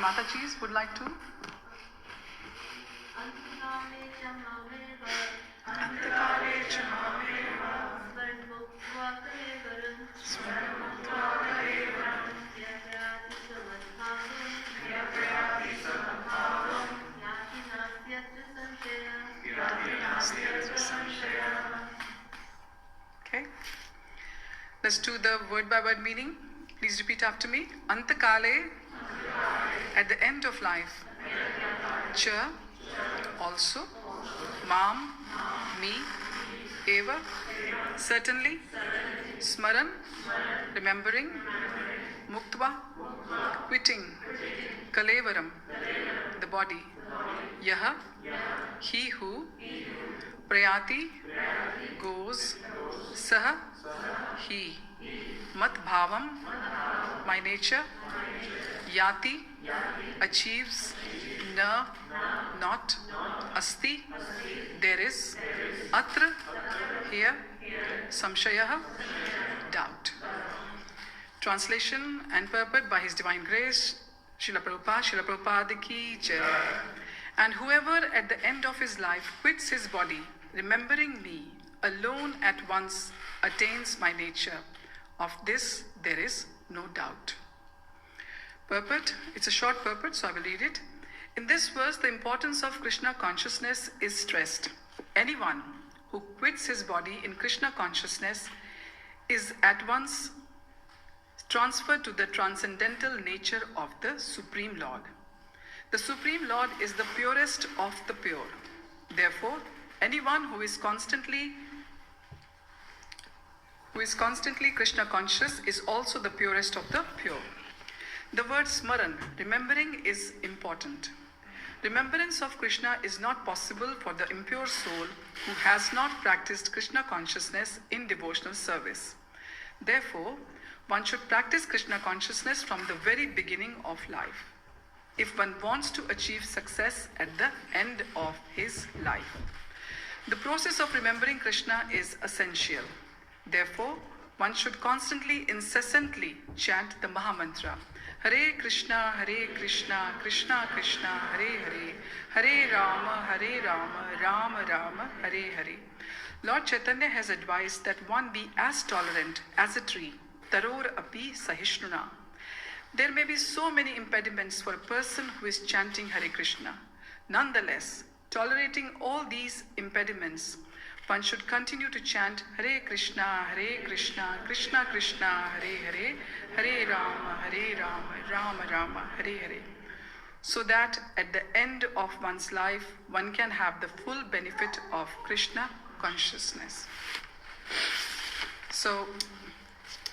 Matajis would like to? Okay. Let's do the word by word meaning. Please repeat after me. Antakale, at the end of life. Cha, also. Mam, me. Eva, certainly. Smaran, remembering. Muktva, quitting. Kalevaram, the body. Yaha, he who. Prayati, goes. Saha, he. Mat bhavam, my nature. Yati, achieves. Na, not. Asti, there is. Atra, here. Samshayaha, doubt. Translation and purport by His Divine Grace, Srila Prabhupada Ki Jai. And whoever at the end of his life quits his body, remembering me, alone at once attains my nature. Of this there is no doubt. Purport, it's a short purport, so I will read it. In this verse, the importance of Krishna consciousness is stressed. Anyone who quits his body in Krishna consciousness is at once transferred to the transcendental nature of the Supreme Lord. The Supreme Lord is the purest of the pure. Therefore, anyone who is constantly Krishna conscious is also the purest of the pure. The word smaran, remembering, is important. Remembrance of Krishna is not possible for the impure soul who has not practiced Krishna consciousness in devotional service. Therefore, one should practice Krishna consciousness from the very beginning of life, if one wants to achieve success at the end of his life. The process of remembering Krishna is essential. Therefore, one should constantly, incessantly chant the Mahamantra. Hare Krishna, Krishna Krishna, Hare Hare, Hare Rama, Rama Rama, Hare Hare. Lord Chaitanya has advised that one be as tolerant as a tree, taror api sahishnuna. There may be so many impediments for a person who is chanting Hare Krishna. Nonetheless, tolerating all these impediments, one should continue to chant Hare Krishna, Krishna Krishna, Hare Hare, Hare Rama, Rama Rama, Hare Hare, so that at the end of one's life, one can have the full benefit of Krishna consciousness. So,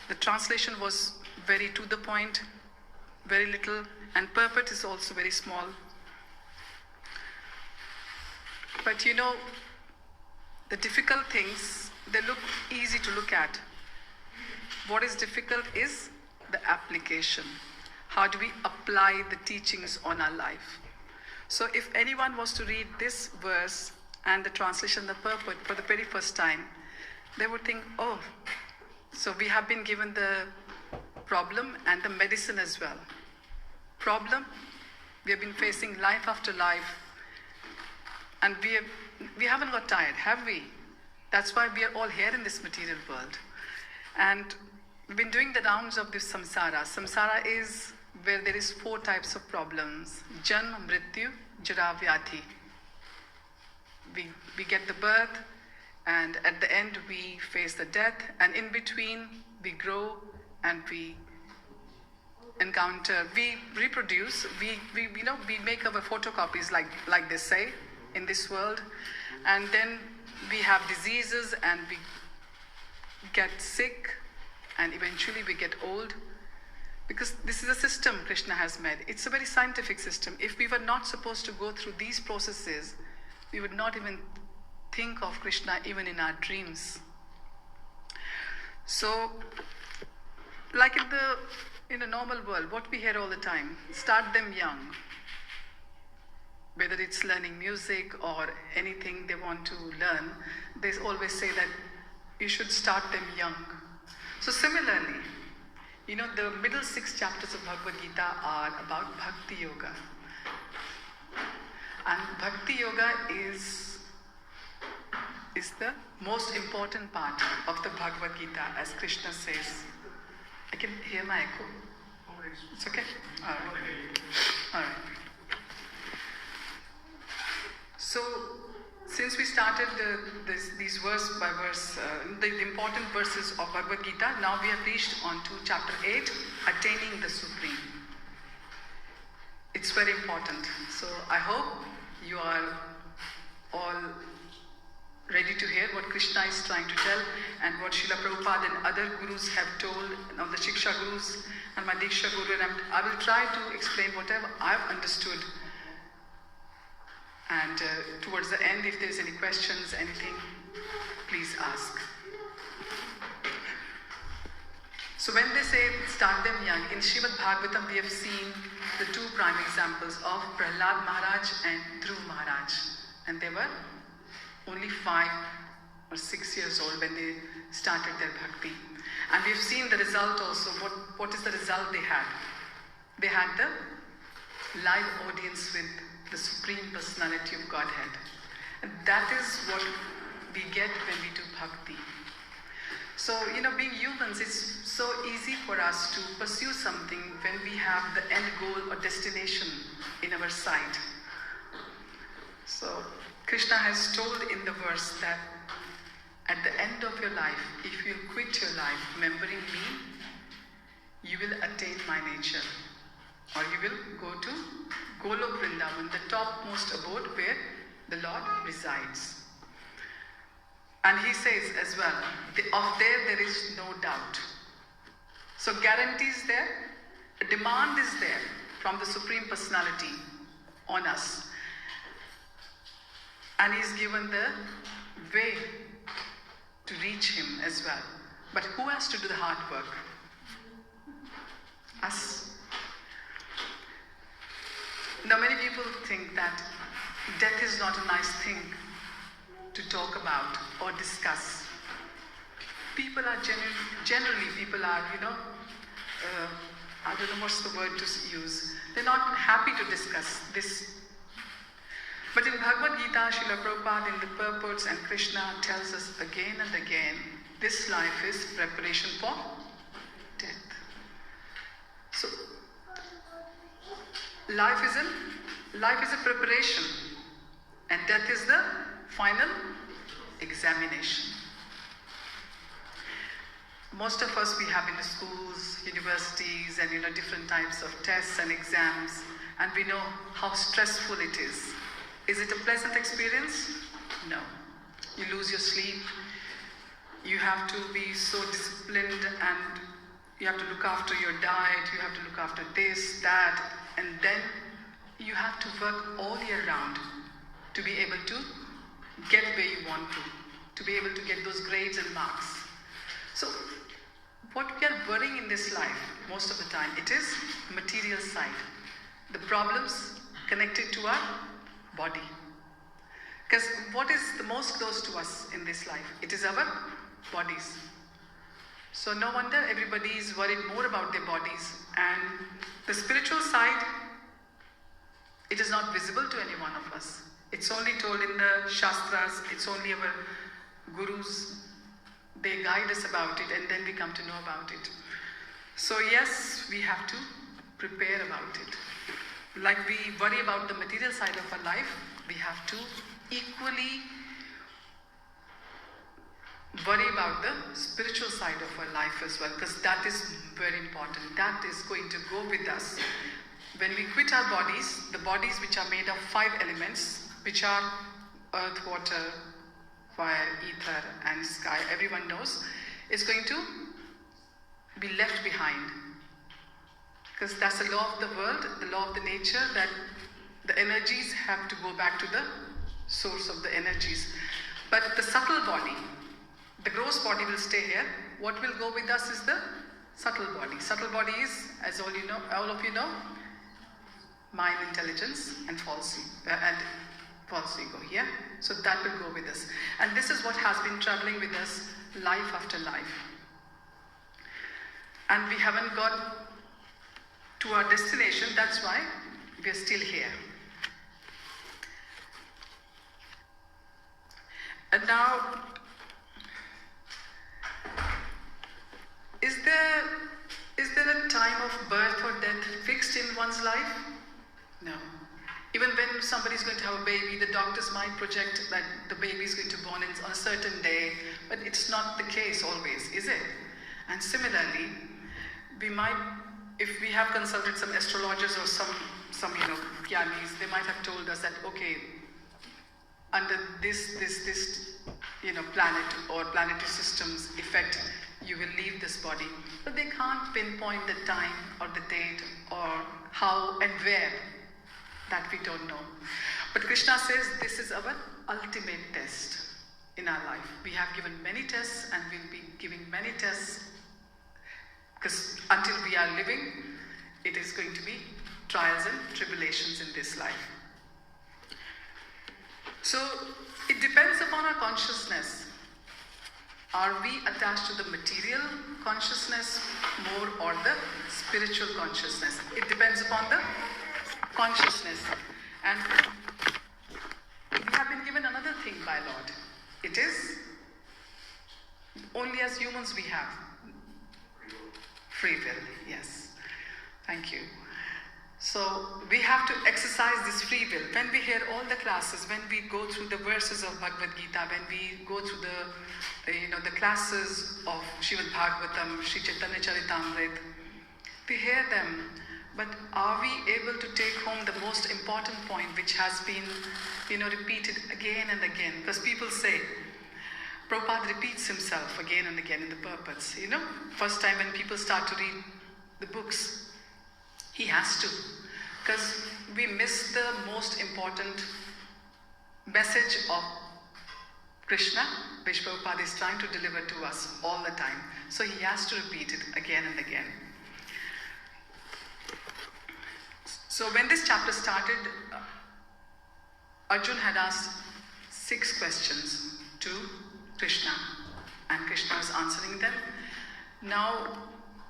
the translation was very to the point, very little, and purport is also very small. But you know, the difficult things, they look easy to look at. What is difficult is the application. How do we apply the teachings on our life? So if anyone was to read this verse and the translation, the purport for the very first time, they would think, oh, so we have been given the problem and the medicine as well. Problem, we have been facing life after life, and we haven't got tired, have we? That's why we are all here in this material world. And we've been doing the rounds of this samsara. Samsara is where there is 4 types of problems. Janma, Mrityu, Jara, Vyadhi. We get the birth, and at the end we face the death, and in between we grow and we encounter, we reproduce, we make our photocopies like they say in this world, and then we have diseases and we get sick and eventually we get old, because this is a system Krishna has made. It's a very scientific system. If we were not supposed to go through these processes, we would not even think of Krishna even in our dreams. So, like in a normal world, what we hear all the time, start them young. Whether it's learning music or anything they want to learn, they always say that you should start them young. So similarly, The middle 6 chapters of Bhagavad-Gita are about Bhakti Yoga. And Bhakti Yoga is the most important part of the Bhagavad-Gita, as Krishna says. I can hear my echo. It's okay? All right. So, since we started these verse by verse, the important verses of Bhagavad Gita, now we have reached on to chapter 8, Attaining the Supreme. It's very important. So I hope you are all ready to hear what Krishna is trying to tell and what Srila Prabhupada and other gurus have told, of the Shiksha gurus and my Diksha guru, and I will try to explain whatever I've understood. And towards the end, if there's any questions, anything, please ask. So when they say start them young, in Srimad Bhagavatam we have seen the 2 prime examples of Prahlad Maharaj and Dhruv Maharaj. And they were only 5 or 6 years old when they started their bhakti. And we've seen the result also. What is the result they had? They had the live audience with the Supreme Personality of Godhead. And that is what we get when we do bhakti. So, being humans, it's so easy for us to pursue something when we have the end goal or destination in our sight. So, Krishna has told in the verse that at the end of your life, if you quit your life remembering me, you will attain my nature. Or you will go to Golok Vrindavan, the topmost abode where the Lord resides. And he says as well, of there is no doubt. So guarantee is there, a demand is there from the Supreme Personality on us. And he's given the way to reach him as well. But who has to do the hard work? Us. Now many people think that death is not a nice thing to talk about or discuss. People are generally people are, I don't know what's the word to use. They're not happy to discuss this. But in Bhagavad-Gita, Srila Prabhupada in the purports and Krishna tells us again and again, this life is preparation for death. So, life is a preparation, and death is the final examination. Most of us, we have in the schools, universities, and different types of tests and exams, and we know how stressful it is. Is it a pleasant experience? No. You lose your sleep. You have to be so disciplined, and you have to look after your diet. You have to look after this, that, and then you have to work all year round to be able to get where you want to be able to get those grades and marks. So, what we are worrying in this life, most of the time, it is material side. The problems connected to our body. Because what is the most close to us in this life? It is our bodies. So no wonder everybody is worried more about their bodies. And the spiritual side, it is not visible to any one of us. It's only told in the Shastras, it's only our gurus, they guide us about it, and then we come to know about it. So yes, we have to prepare about it. Like we worry about the material side of our life, we have to equally worry about the spiritual side of our life as well, because that is very important. That is going to go with us. When we quit our bodies, the bodies which are made of 5 elements, which are earth, water, fire, ether, and sky, everyone knows, is going to be left behind. Because that's the law of the world, the law of the nature, that the energies have to go back to the source of the energies. But the subtle body, the gross body will stay here. What will go with us is the subtle body. Subtle body is, as all of you know, mind, intelligence, and false ego. Yeah? So that will go with us. And this is what has been traveling with us life after life. And we haven't got to our destination, that's why we are still here. And now, is there a time of birth or death fixed in one's life? No. Even when somebody is going to have a baby, the doctors might project that the baby is going to be born on a certain day, but it's not the case always, is it? And similarly, we might, if we have consulted some astrologers or some Gyanis, they might have told us that, okay, under this planet or planetary systems effect, you will leave this body. But they can't pinpoint the time or the date or how and where. That we don't know. But Krishna says this is our ultimate test in our life. We have given many tests and we'll be giving many tests, because until we are living, it is going to be trials and tribulations in this life. So it depends upon our consciousness. Are we attached to the material consciousness more or the spiritual consciousness? It depends upon the consciousness. And we have been given another thing by Lord. It is only as humans we have free will. Yes. Thank you. So we have to exercise this free will. When we hear all the classes, when we go through the verses of Bhagavad-Gita, when we go through the classes of Srimad Bhagavatam, Sri Chaitanya Charitamrita, we hear them. But are we able to take home the most important point, which has been, repeated again and again? Because people say, Prabhupada repeats himself again and again in the purports. First time when people start to read the books, he has to. Because we miss the most important message of Krishna, which Prabhupada is trying to deliver to us all the time. So he has to repeat it again and again. So when this chapter started, Arjun had asked 6 questions to Krishna, and Krishna was answering them. Now,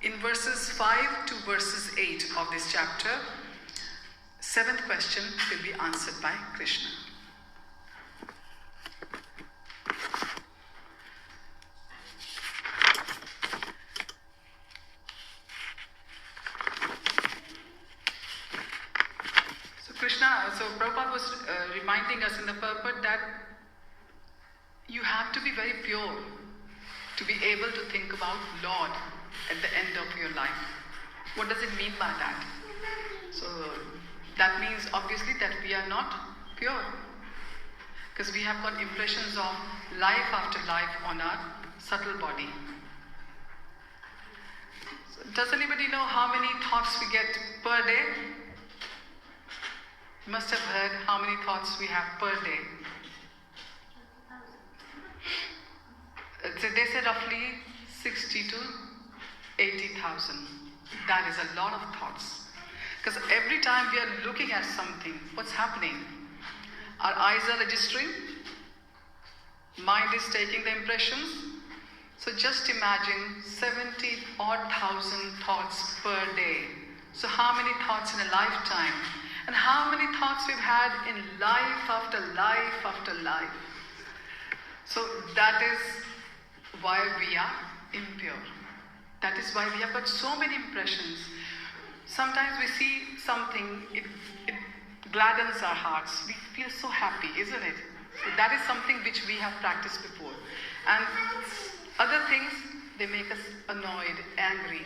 in verses 5 to verses 8 of this chapter, 7th question will be answered by Krishna. So Prabhupada was reminding us in the purport that you have to be very pure to be able to think about Lord at the end of your life. What does it mean by that? So that means obviously that we are not pure, because we have got impressions of life after life on our subtle body. So does anybody know how many thoughts we get per day? You must have heard how many thoughts we have per day. They say roughly 60 to 80,000. That is a lot of thoughts. Because every time we are looking at something, what's happening? Our eyes are registering, mind is taking the impressions. So just imagine 70,000 thoughts per day. So how many thoughts in a lifetime? And how many thoughts we've had in life after life after life. So that is why we are impure. That is why we have got so many impressions. Sometimes we see something, it gladdens our hearts. We feel so happy, isn't it? So that is something which we have practiced before. And other things, they make us annoyed, angry,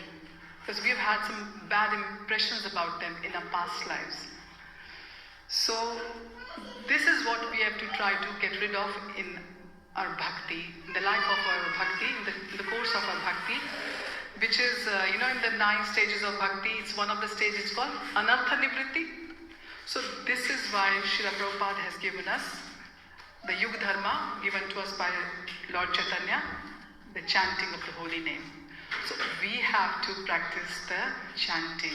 because we have had some bad impressions about them in our past lives. So this is what we have to try to get rid of in our bhakti, in the life of our bhakti, in the course of our bhakti, which is, in the 9 stages of bhakti, it's one of the stages called anartha nivritti. So this is why Srila Prabhupada has given us the Yuga Dharma given to us by Lord Chaitanya, the chanting of the holy name. So we have to practice the chanting.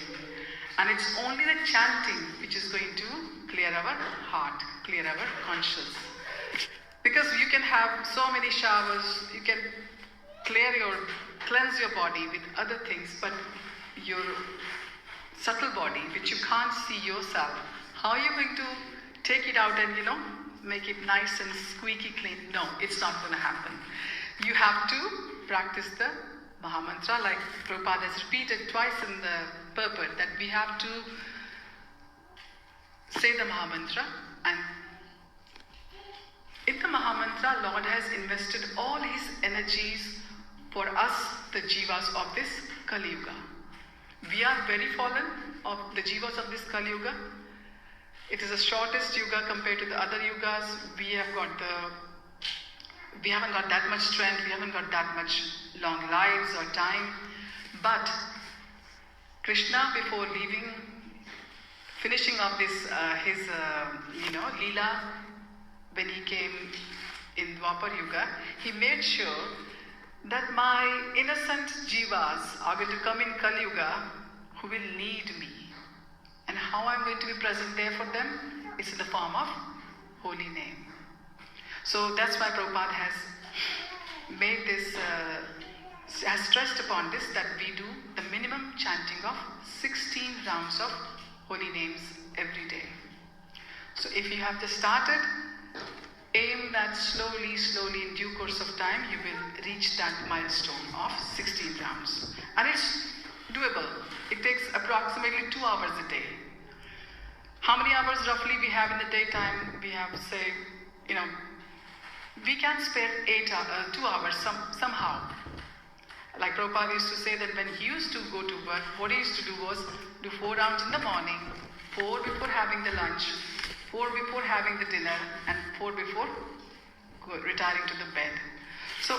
And it's only the chanting which is going to clear our heart, clear our conscience. Because you can have so many showers, you can clear your cleanse your body with other things, but your subtle body, which you can't see yourself, how are you going to take it out and, make it nice and squeaky clean? No, it's not going to happen. You have to practice the Mahamantra, like Prabhupada has repeated twice in the purport, that we have to say the Mahamantra, and in the Mahamantra, Lord has invested all his energies for us, the jivas of this Kali Yuga. We are very fallen of the jivas of this Kali Yuga. It is the shortest yuga compared to the other yugas. We haven't got that much strength, we haven't got that much long lives or time. But Krishna, before finishing up this, his Leela, when he came in Dwapar Yuga, he made sure that my innocent jivas are going to come in Kali Yuga who will need me. And how I'm going to be present there for them? It's in the form of holy name. So that's why Prabhupada has made this, has stressed upon this, that we do the minimum chanting of 16 rounds of holy names every day. So if you have just started, aim that slowly in due course of time, you will reach that milestone of 16 rounds. And it's doable. It takes approximately 2 hours a day. How many hours roughly we have in the daytime? We have, say, we can spare 2 hours somehow. Like Prabhupada used to say that when he used to go to work, what he used to do was do 4 rounds in the morning, 4 before having the lunch, 4 before having the dinner, and 4 before retiring to the bed. So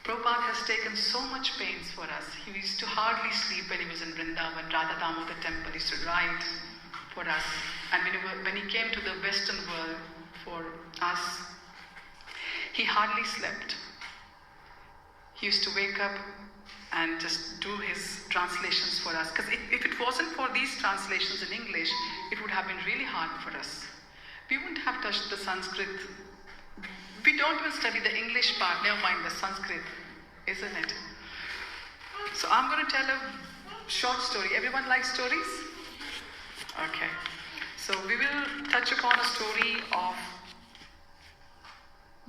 Prabhupada has taken so much pains for us. He used to hardly sleep when he was in Vrindavan. Radha Damodar temple, he used to write for us. And when he came to the Western world for us, he hardly slept. He used to wake up and just do his translations for us. Because if it wasn't for these translations in English, it would have been really hard for us. We wouldn't have touched the Sanskrit. We don't even study the English part, never mind the Sanskrit, isn't it? So I'm going to tell a short story. Everyone likes stories? Okay. So we will touch upon a story of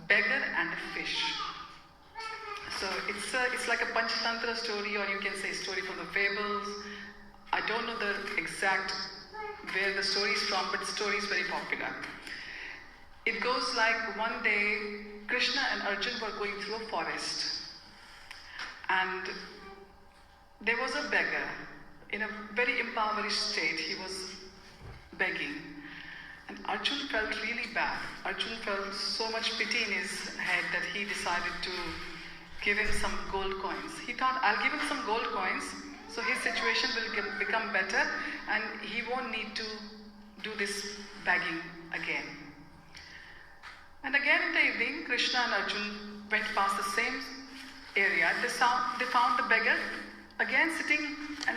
beggar and a fish. So it's like a Panchatantra story, or you can say story from the fables. I don't know the exact where the story is from, but the story is very popular. It goes like one day, Krishna and Arjuna were going through a forest, and there was a beggar in a very impoverished state. He was begging, and Arjuna felt really bad. Arjuna felt so much pity in his head that he decided to give him some gold coins. He thought, I'll give him some gold coins, so his situation will become better, and he won't need to do this begging again. And again in the evening, Krishna and Arjuna went past the same area. They found the beggar again sitting and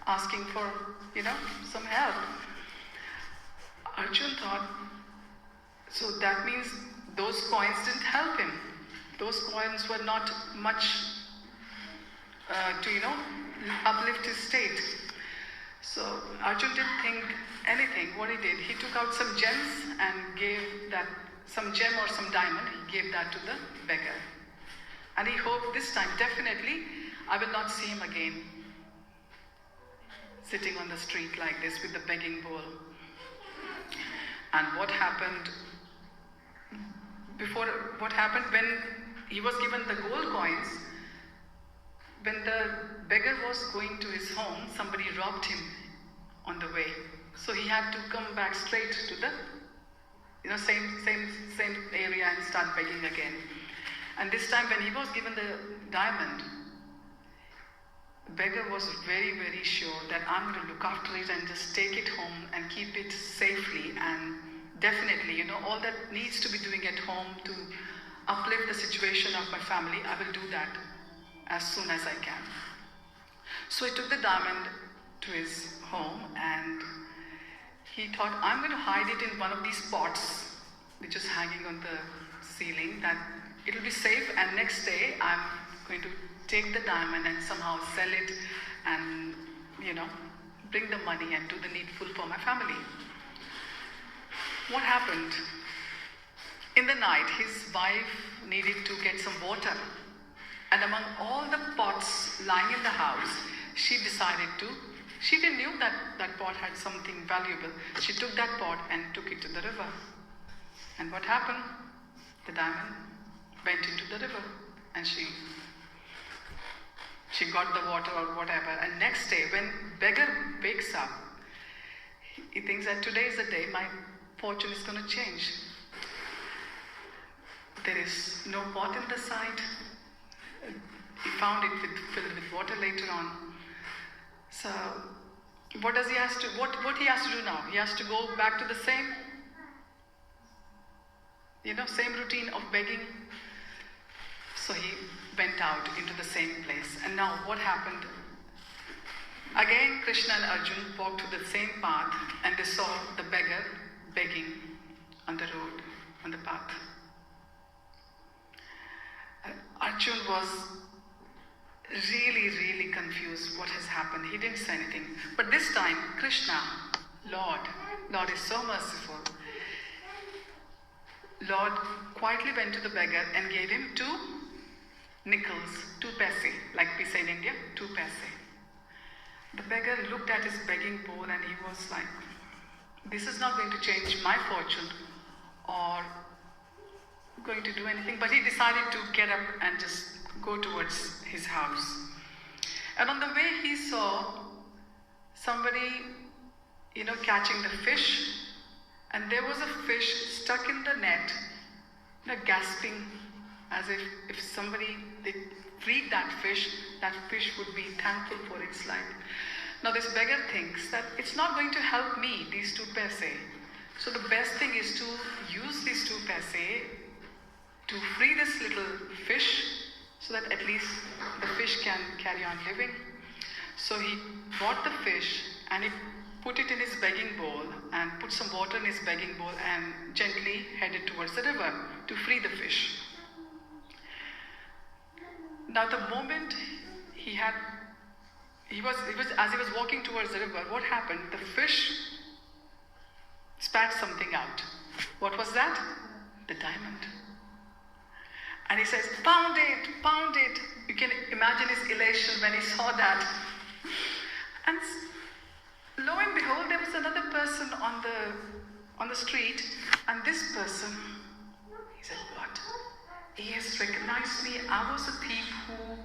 asking for, some help. Arjuna thought, so that means those coins didn't help him. Those coins were not much to uplift his state. So Arjuna didn't think anything. What he did, he took out some gems and gave that, some gem or some diamond, he gave that to the beggar. And he hoped this time, definitely, I will not see him again sitting on the street like this with the begging bowl. And what happened when he was given the gold coins? When the beggar was going to his home, somebody robbed him on the way. So he had to come back straight to the same area and start begging again. And this time when he was given the diamond, the beggar was very, very sure that I'm going to look after it and just take it home and keep it safely, and definitely, all that needs to be doing at home to uplift the situation of my family, I will do that as soon as I can. So he took the diamond to his home, and he thought, I'm going to hide it in one of these pots which is hanging on the ceiling, that it will be safe, and next day I'm going to take the diamond and somehow sell it and, bring the money and do the needful for my family. What happened? In the night, his wife needed to get some water. And among all the pots lying in the house, she didn't know that that pot had something valuable. She took that pot and took it to the river. And what happened? The diamond went into the river and she got the water or whatever. And next day, when beggar wakes up, he thinks that today is the day my fortune is going to change. There is no pot in the side. He found it filled with water later on. So, what he has to do now? He has to go back to the same routine of begging. So he went out into the same place. And now what happened? Again, Krishna and Arjun walked to the same path and they saw the beggar begging on the road, on the path. Arjun was really, really confused what has happened. He didn't say anything. But this time, Krishna, Lord is so merciful. Lord quietly went to the beggar and gave him 2 nickels, 2 paise, like we say in India, 2 paise. The beggar looked at his begging bowl and he was like, this is not going to change my fortune or going to do anything. But he decided to get up and just go towards his house. And on the way he saw somebody, catching the fish, and there was a fish stuck in the net, gasping as if somebody they freed that fish would be thankful for its life. Now this beggar thinks that it's not going to help me, these 2 paise. So the best thing is to use these 2 paise to free this little fish so that at least the fish can carry on living. So he bought the fish and he put it in his begging bowl and put some water in his begging bowl and gently headed towards the river to free the fish. Now the moment as he was walking towards the river, what happened? The fish spat something out. What was that? The diamond. And he says, pound it. You can imagine his elation when he saw that. And lo and behold, there was another person on the street, and this person, he said, what? He has recognized me. I was the thief who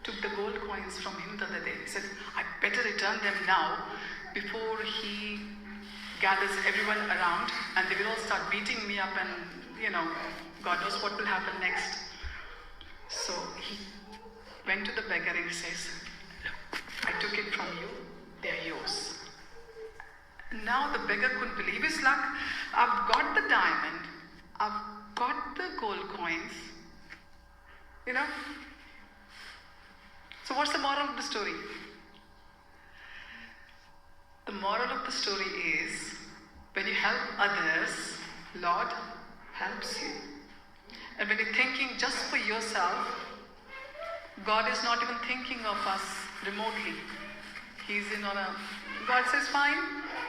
took the gold coins from him the other day. He said, I better return them now before he gathers everyone around and they will all start beating me up and, God knows what will happen next. So he went to the beggar and he says, look, I took it from you, they are yours. Now the beggar couldn't believe his luck. I've got the diamond, I've got the gold coins, So what's the moral of the story? The moral of the story is, when you help others, Lord helps you. And when you're thinking just for yourself, God is not even thinking of us remotely. God says, fine,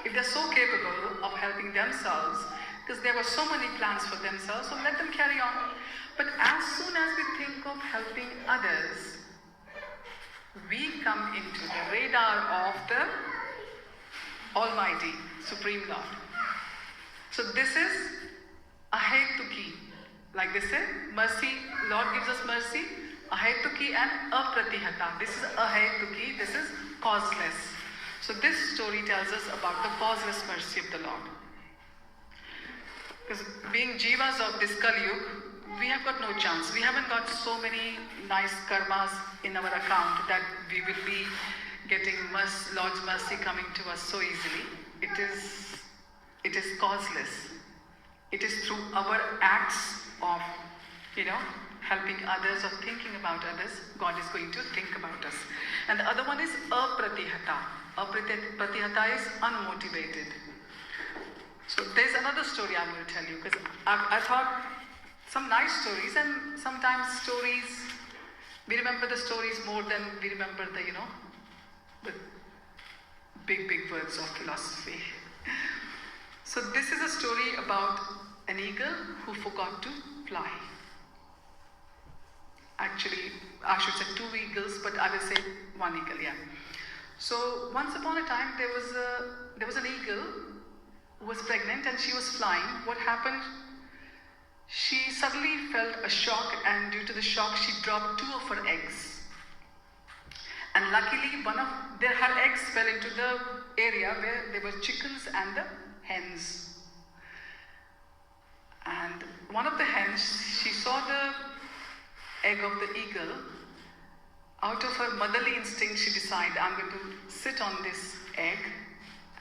if they're so capable of helping themselves, because there were so many plans for themselves, so let them carry on. But as soon as we think of helping others, we come into the radar of the Almighty, Supreme Lord. So this is ahetuki. Like they say, mercy, Lord gives us mercy, ahetuki and apratihata. This is ahetuki, this is causeless. So this story tells us about the causeless mercy of the Lord. Because being jivas of this Kali Yuga, we have got no chance. We haven't got so many nice karmas in our account that we will be getting Lord's mercy coming to us so easily. It is causeless. It is through our acts of, helping others or thinking about others, God is going to think about us. And the other one is apratihata. Apratihata is unmotivated. So there's another story I'm going to tell you, because I thought some nice stories, and sometimes stories We remember the stories more than we remember the big words of philosophy. So this is a story about an eagle who forgot to fly. Actually, I should say 2 eagles, but I will say 1 eagle, yeah. So once upon a time, there was an eagle who was pregnant and she was flying. What happened? She suddenly felt a shock, and due to the shock, she dropped 2 of her eggs. And luckily, her eggs fell into the area where there were chickens and the hens. And one of the hens, she saw the egg of the eagle. Out of her motherly instinct, she decided, I'm going to sit on this egg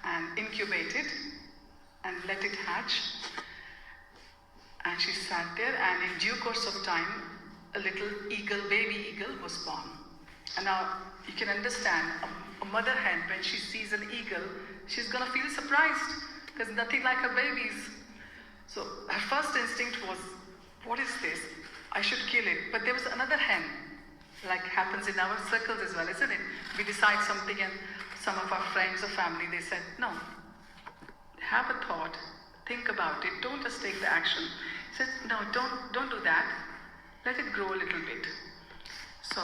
and incubate it and let it hatch. And she sat there, and in due course of time, a little eagle, baby eagle, was born. And now you can understand, a mother hen, when she sees an eagle, she's going to feel surprised. There's nothing like her babies. So her first instinct was, what is this? I should kill it. But there was another hen, like happens in our circles as well, isn't it? We decide something and some of our friends or family, they said, no, have a thought, think about it, don't just take the action. He said, no, don't do that. Let it grow a little bit. So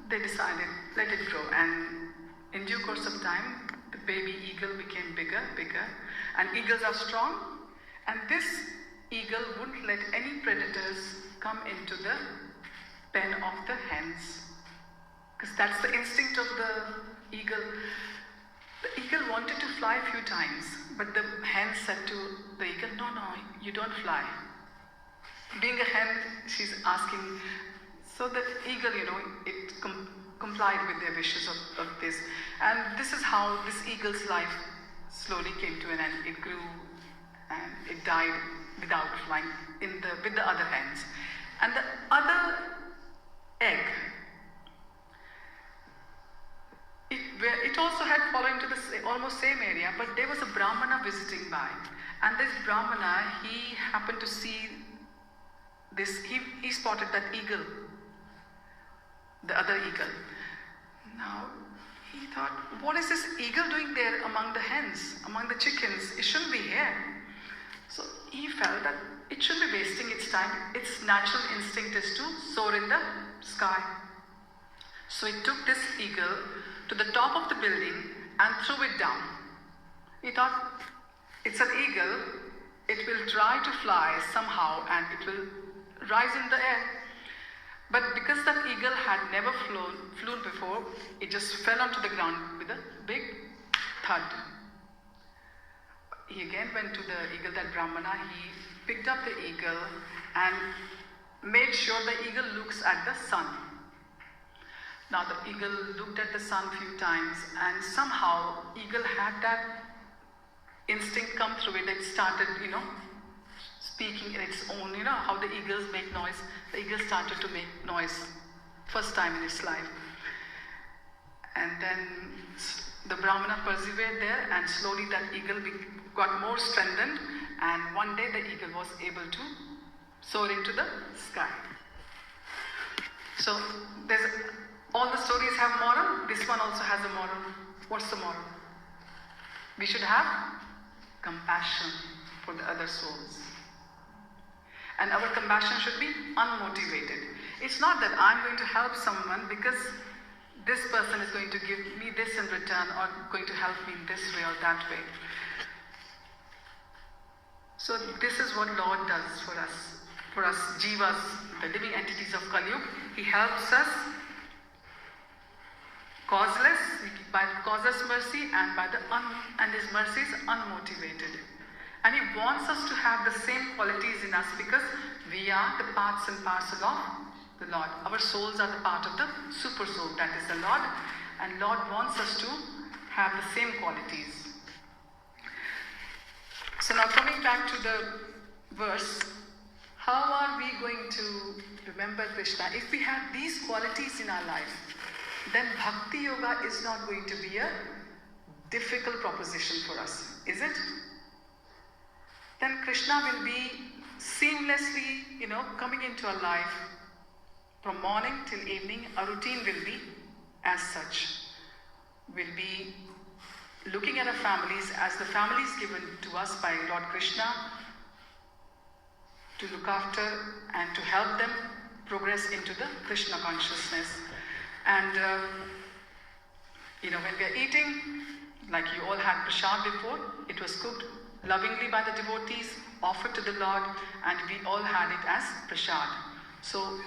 they decided, let it grow. And in due course of time, the baby eagle became bigger. And eagles are strong. And this eagle wouldn't let any predators come into the pen of the hens. Because that's the instinct of the eagle. The eagle wanted to fly a few times, but the hen said to the eagle, no, you don't fly. Being a hen, she's asking, so the eagle, it complied with their wishes of this. And this is how this eagle's life slowly came to an end. It grew and it died without flying with the other hens. And the other egg, it also had fallen into the almost same area, but there was a Brahmana visiting by. And this Brahmana, he happened to see this, he spotted that eagle, the other eagle. Now, he thought, what is this eagle doing there among the hens, among the chickens? It shouldn't be here. So he felt that it shouldn't be wasting its time. Its natural instinct is to soar in the sky. So he took this eagle to the top of the building and threw it down. He thought, it's an eagle, it will try to fly somehow and it will rise in the air. But because that eagle had never flown before, it just fell onto the ground with a big thud. He again went to the eagle, that Brahmana, he picked up the eagle and made sure the eagle looks at the sun. Now the eagle looked at the sun a few times, and somehow eagle had that instinct come through it. It started, speaking in its own, how the eagles make noise. The eagle started to make noise, first time in its life. And then the Brahmana persevered there, and slowly that eagle got more strengthened, and one day the eagle was able to soar into the sky. So all the stories have moral. This one also has a moral. What's the moral? We should have compassion for the other souls. And our compassion should be unmotivated. It's not that I'm going to help someone because this person is going to give me this in return or going to help me in this way or that way. So this is what Lord does for us jivas, the living entities of Kali Yuga. He helps us causeless, by causeless mercy, and and His mercy is unmotivated. And He wants us to have the same qualities in us because we are the parts and parcel of the Lord. Our souls are the part of the super soul, that is the Lord, and Lord wants us to have the same qualities. So now coming back to the verse, how are we going to remember Krishna? If we have these qualities in our life, then Bhakti Yoga is not going to be a difficult proposition for us, is it? Then Krishna will be seamlessly, coming into our life From morning till evening, our routine will be as such. We'll be looking at our families as the families given to us by Lord Krishna to look after and to help them progress into the Krishna consciousness. And when we are eating, like you all had prasad before, it was cooked lovingly by the devotees, offered to the Lord, and we all had it as prasad. So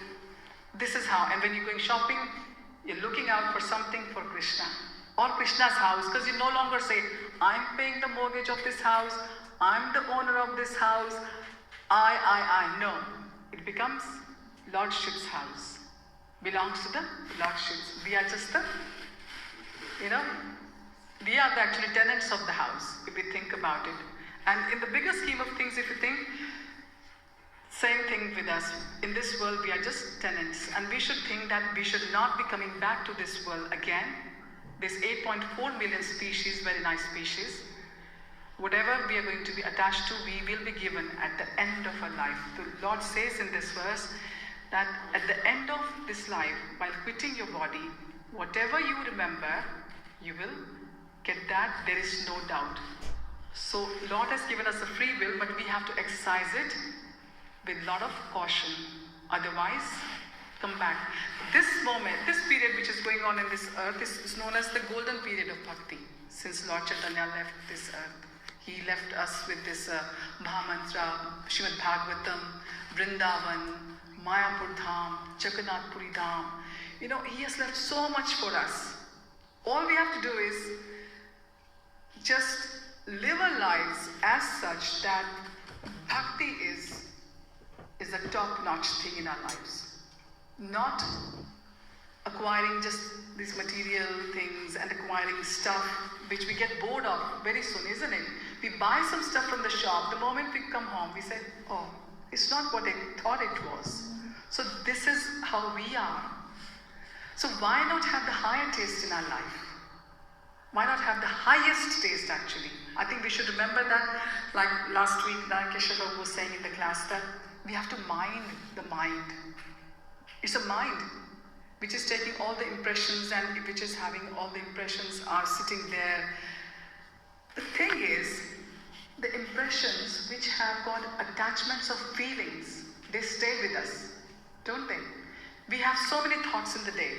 this is how. And when you're going shopping, you're looking out for something for Krishna or Krishna's house, because you no longer say, I'm paying the mortgage of this house, I'm the owner of this house, I. No. It becomes Lordship's house. Belongs to the Lordship's. We are just the, we are the actually tenants of the house, if we think about it. And in the bigger scheme of things, if you think, same thing with us. In this world, we are just tenants. And we should think that we should not be coming back to this world again. This 8.4 million species, very nice species. Whatever we are going to be attached to, we will be given at the end of our life. The Lord says in this verse that at the end of this life, while quitting your body, whatever you remember, you will get that. There is no doubt. So Lord has given us a free will, but we have to exercise it with a lot of caution. Otherwise, come back. This moment, this period which is going on in this earth is known as the golden period of bhakti. Since Lord Chaitanya left this earth, he left us with this Mahamantra, Srimad Bhagavatam, Vrindavan, Mayapur Dham, Jagannath Puri Dham. He has left so much for us. All we have to do is just live our lives as such that bhakti is a top-notch thing in our lives. Not acquiring just these material things and acquiring stuff which we get bored of very soon, isn't it? We buy some stuff from the shop. The moment we come home, we say, oh, it's not what I thought it was. So this is how we are. So why not have the higher taste in our life? Why not have the highest taste actually? I think we should remember that, like last week, Keshav was saying in the class, that we have to mind the mind. It's a mind which is taking all the impressions and which is having all the impressions are sitting there. The thing is, the impressions which have got attachments of feelings, they stay with us, don't they? We have so many thoughts in the day,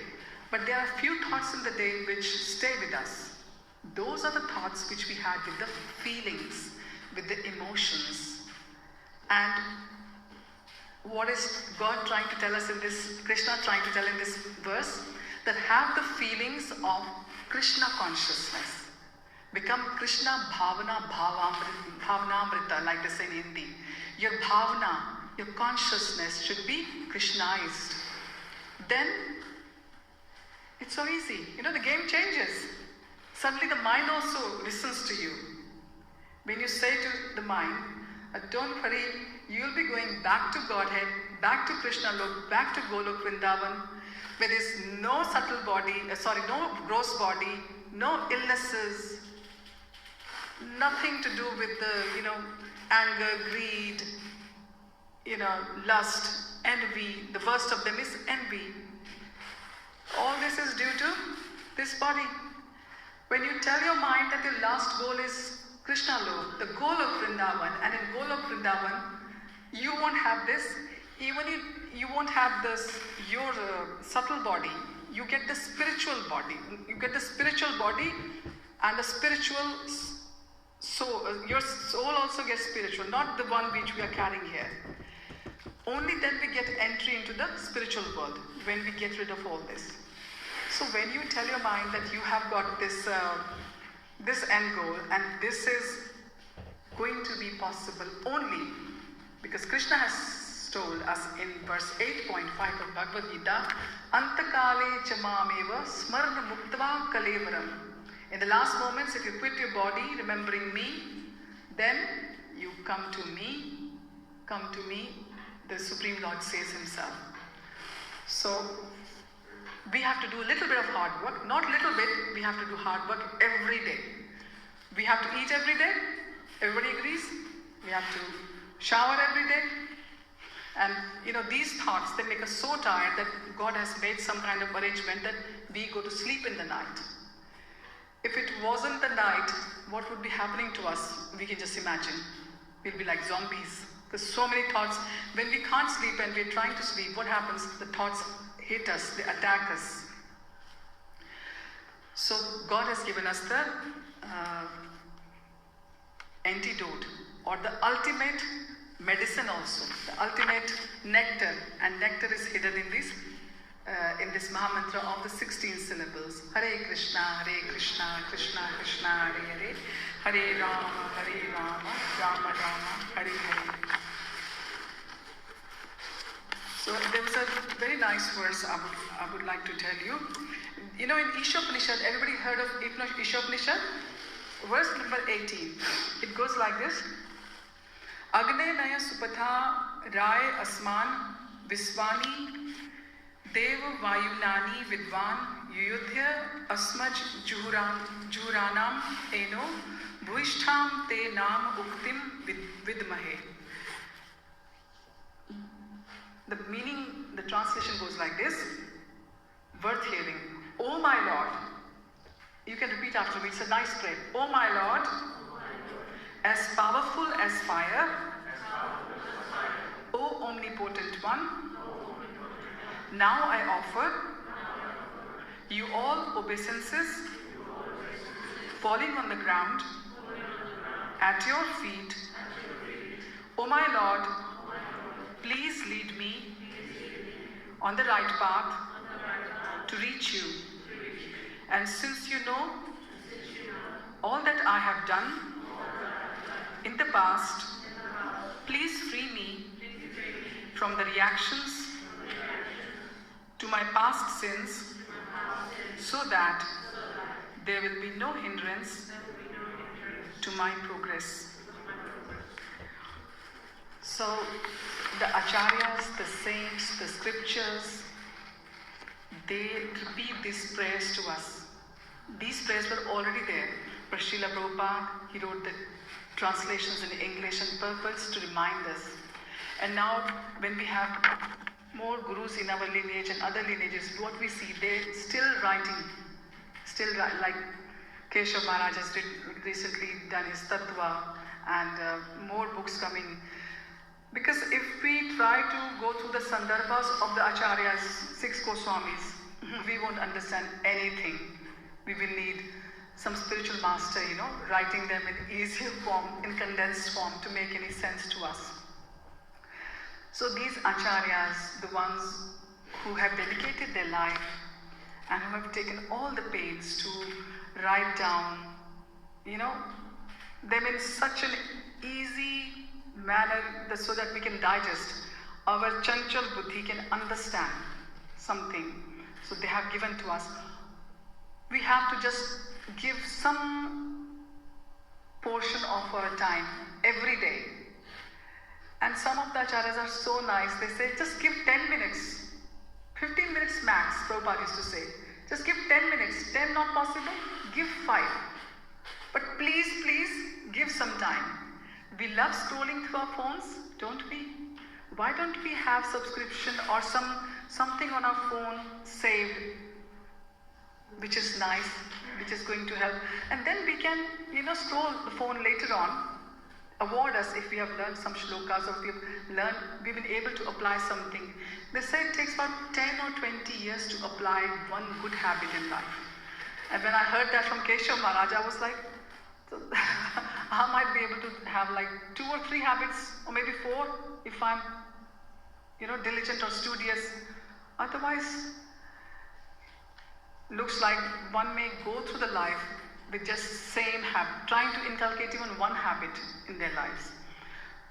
but there are few thoughts in the day which stay with us. Those are the thoughts which we had with the feelings, with the emotions. And what is God trying to tell us in this, Krishna trying to tell in this verse? That have the feelings of Krishna consciousness. Become Krishna Bhavana Bhavanamrita, like they say in Hindi. Your Bhavana, your consciousness should be Krishnaized. Then, it's so easy. The game changes. Suddenly the mind also listens to you. When you say to the mind, don't worry, you'll be going back to Godhead, back to Krishna Lok, back to Golok Vrindavan, where there's no subtle body, no gross body, no illnesses, nothing to do with the, anger, greed, lust, envy. The worst of them is envy. All this is due to this body. When you tell your mind that your last goal is Krishna Lok, the goal of Vrindavan, and in Golok Vrindavan, you won't have this. Even you won't have this, your subtle body. You get the spiritual body. You get the spiritual body and the spiritual soul. Your soul also gets spiritual, not the one which we are carrying here. Only then we get entry into the spiritual world, when we get rid of all this. So when you tell your mind that you have got this end goal, and this is going to be possible only because Krishna has told us in verse 8.5 of Bhagavad-Gita, Antakale chamameva smarna muktva kalevaram. In the last moments, if you quit your body, remembering me, then you come to me, the Supreme Lord says himself. So, we have to do a little bit of hard work, not little bit, we have to do hard work every day. We have to eat every day, everybody agrees. We have to shower every day. And these thoughts, they make us so tired that God has made some kind of arrangement that we go to sleep in the night. If it wasn't the night, what would be happening to us? We can just imagine. We'll be like zombies. Because so many thoughts, when we can't sleep and we're trying to sleep, what happens? The thoughts hit us, they attack us. So God has given us the antidote, or the ultimate medicine also, the ultimate nectar. And nectar is hidden in this Mahamantra of the 16 syllables. Hare Krishna, Krishna Krishna, Hare Hare, Hare Rama, Rama Rama, Hare Hare. So there was a very nice verse I would like to tell you. In Ishopanishad, everybody heard of Ishopanishad? Verse number 18. It goes like this. Agne Naya Supatha Rai Asman Viswani Dev Vayunani Vidvan Yuyudhya Asmaj Juhuranam Eno Bhuishtham Te Nam Uktim Vidmahe. The meaning, the translation goes like this. Worth hearing. O my Lord. You can repeat after me. It's a nice prayer. O my Lord, as powerful as fire, O omnipotent one, now I offer you all obeisances, falling on the ground at your feet. O my Lord, please lead me on the right path to reach you. And since you know all that I have done in the past, please free me from the reactions to my past sins, so that there will be no hindrance to my progress. So the acharyas, the saints, the scriptures, they repeat these prayers to us. These prayers were already there. But Srila Prabhupada, he wrote the translations in English on purpose to remind us. And now when we have more gurus in our lineage and other lineages, what we see, they're still writing. Like Keshav Maharaj has recently done his Tattva, and more books coming. Because if we try to go through the Sandarbhas of the Acharyas, 6 Goswamis, we won't understand anything. We will need some spiritual master, writing them in easier form, in condensed form, to make any sense to us. So these Acharyas, the ones who have dedicated their life and who have taken all the pains to write down, them in such an easy manner so that we can digest. Our chanchal buddhi can understand something. So they have given to us. We have to just give some portion of our time every day. And some of the acharyas are so nice. They say, just give 10 minutes. 15 minutes max, Prabhupada used to say. Just give 10 minutes. 10 not possible? Give 5. But please, give some time. We love scrolling through our phones, don't we? Why don't we have subscription or something on our phone saved, which is nice, which is going to help. And then we can, scroll the phone later on, award us if we have learned some shlokas, or we've been able to apply something. They say it takes about 10 or 20 years to apply one good habit in life. And when I heard that from Keshav Maharaj, I was like, I might be able to have like 2 or 3 habits, or maybe 4, if I'm, diligent or studious. Otherwise, looks like one may go through the life with just same habit, trying to inculcate even one habit in their lives.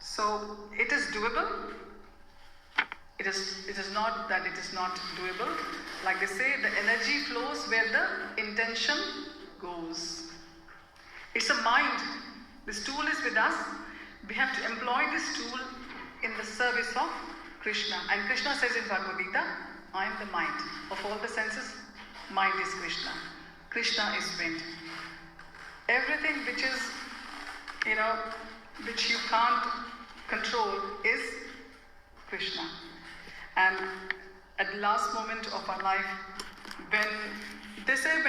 So it is doable. It is not that it is not doable. Like they say, the energy flows where the intention goes. It's a mind. This tool is with us. We have to employ this tool in the service of Krishna. And Krishna says in Bhagavad-Gita, I am the mind. Of all the senses, mind is Krishna. Krishna is wind. Everything which is, which you can't control is Krishna. And at the last moment of our life, when they say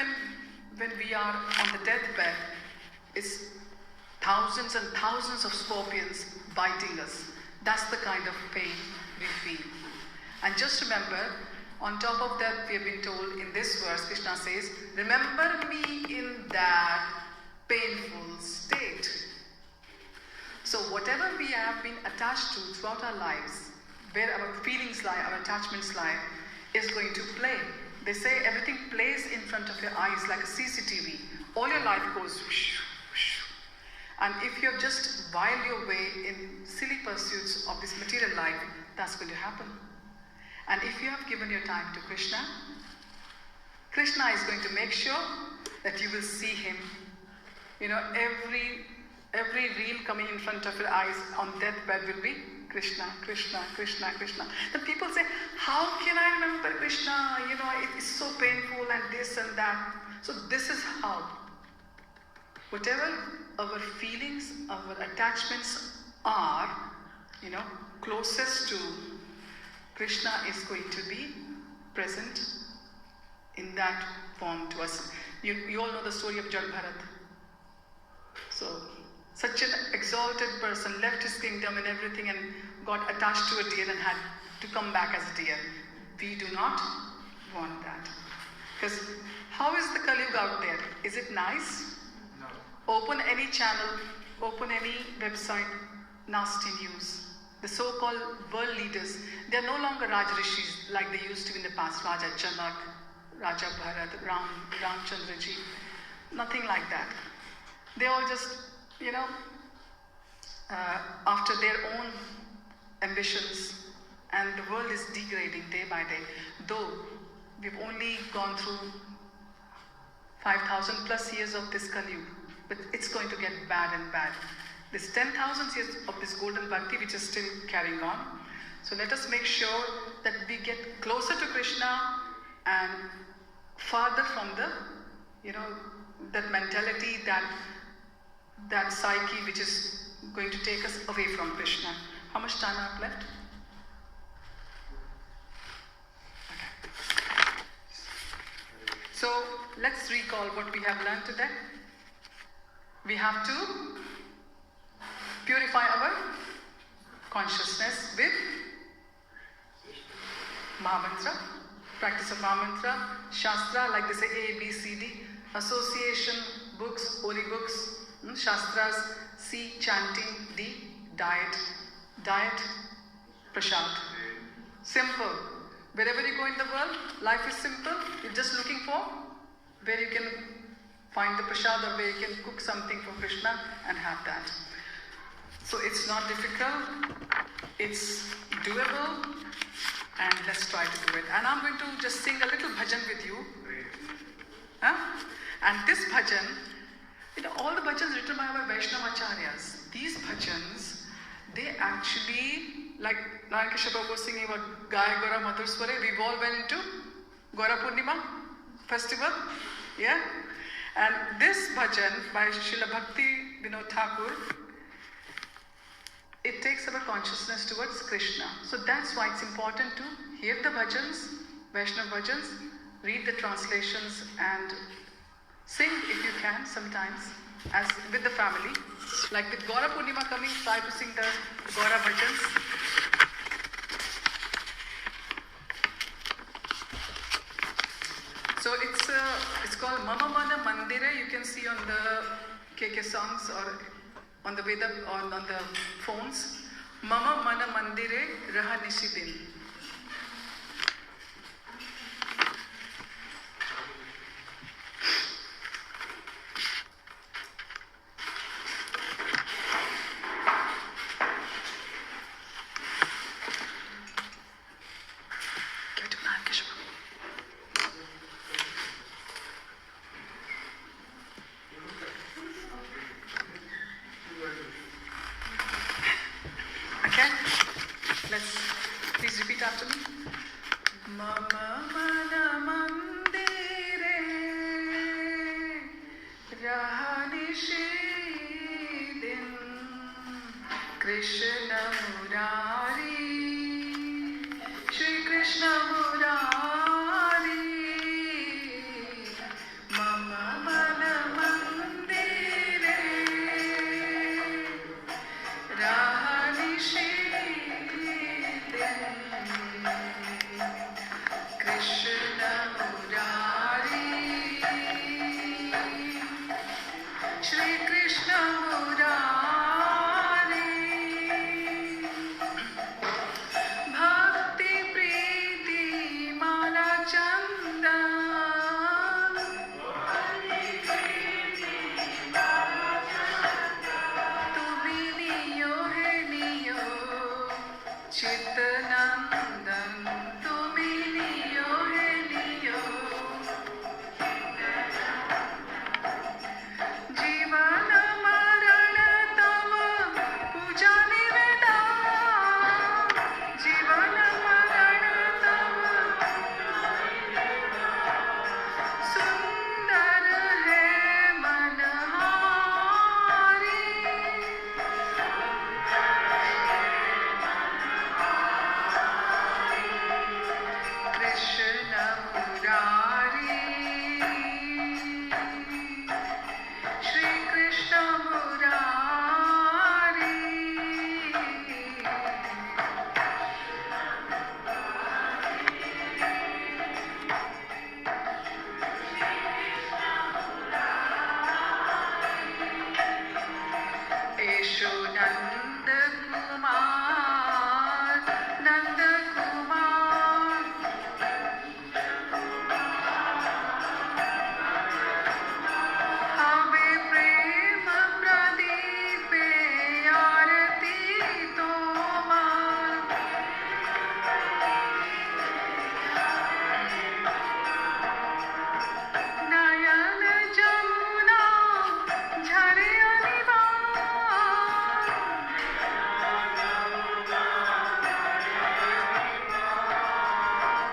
when we are on the deathbed, it's thousands and thousands of scorpions biting us. That's the kind of pain we feel. And just remember, on top of that, we have been told in this verse, Krishna says, remember me in that painful state. So whatever we have been attached to throughout our lives, where our feelings lie, our attachments lie, is going to play. They say everything plays in front of your eyes like a CCTV. All your life goes whoosh, whoosh. And if you have just whiled your way in silly pursuits of this material life, that's going to happen. And if you have given your time to Krishna, Krishna is going to make sure that you will see him. You know, every reel coming in front of your eyes on deathbed will be Krishna, Krishna, Krishna, Krishna. Then people say, how can I remember Krishna? You know, it is so painful and this and that. So this is how. Whatever our feelings, our attachments are, you know, closest to Krishna is going to be present in that form to us. You all know the story of Jal Bharat. So, such an exalted person left his kingdom and everything and got attached to a deer and had to come back as a deer. We do not want that. Because how is the Kali Yuga out there? Is it nice? No. Open any channel, open any website, nasty news. The so-called world leaders, they are no longer Raj-rishis like they used to in the past. Raja Janak, Raja Bharat, Ramchandraji. Nothing like that. They all just, you know, after their own ambitions, and the world is degrading day by day. Though we've only gone through 5,000 plus years of this Kali Yuga, but it's going to get bad and bad. This 10,000 years of this golden bhakti which is still carrying on. So let us make sure that we get closer to Krishna and farther from the, you know, that mentality, that psyche which is going to take us away from Krishna. How much time I have left? Okay. So let's recall what we have learned today. We have to purify our consciousness with Mahamantra, practice of Mahamantra, Shastra, like they say A, B, C, D, association, books, holy books, Shastras, C, chanting, D, diet, prasad. Simple. Wherever you go in the world, life is simple. You're just looking for where you can find the prasad or where you can cook something for Krishna and have that. So it's not difficult, it's doable, and let's try to do it. And I'm going to just sing a little bhajan with you. And this bhajan, you know, all the bhajans written by our Vaishnava Acharyas, these bhajans, they actually, like Narayan Krishna Prabhu was singing about Gaya Gora Madhur Sware, we all went into Gora Purnima festival, yeah? And this bhajan by Srila Bhakti Vinod Thakur, it takes our consciousness towards Krishna. So that's why it's important to hear the bhajans, Vaishnava bhajans, read the translations and sing if you can sometimes as with the family. Like with Gaura Purnima coming, try to sing the Gaura bhajans. So it's called Mama Mana Mandire. You can see on the KK songs or on the Veda or on the phones. Mama Mana Mandire Raha Nishidin. Krishna Murari Shri Krishna Murari, Bhakti Preeti Mala Chandan, Tumi Niyo He Niyo Chitanandan, Tumi Niyo He Niyo जीवन मरण तव पूजा निवेदन, जीवन मरण तव सुंदर है मनहारी, Krishna Murari, Shri Krishna Murari, Esho Nanda Kumar, Nanda Kumar, Have Prema Pradeepe Aarati Tomar, Nayan Jamuna Jhare Anivar,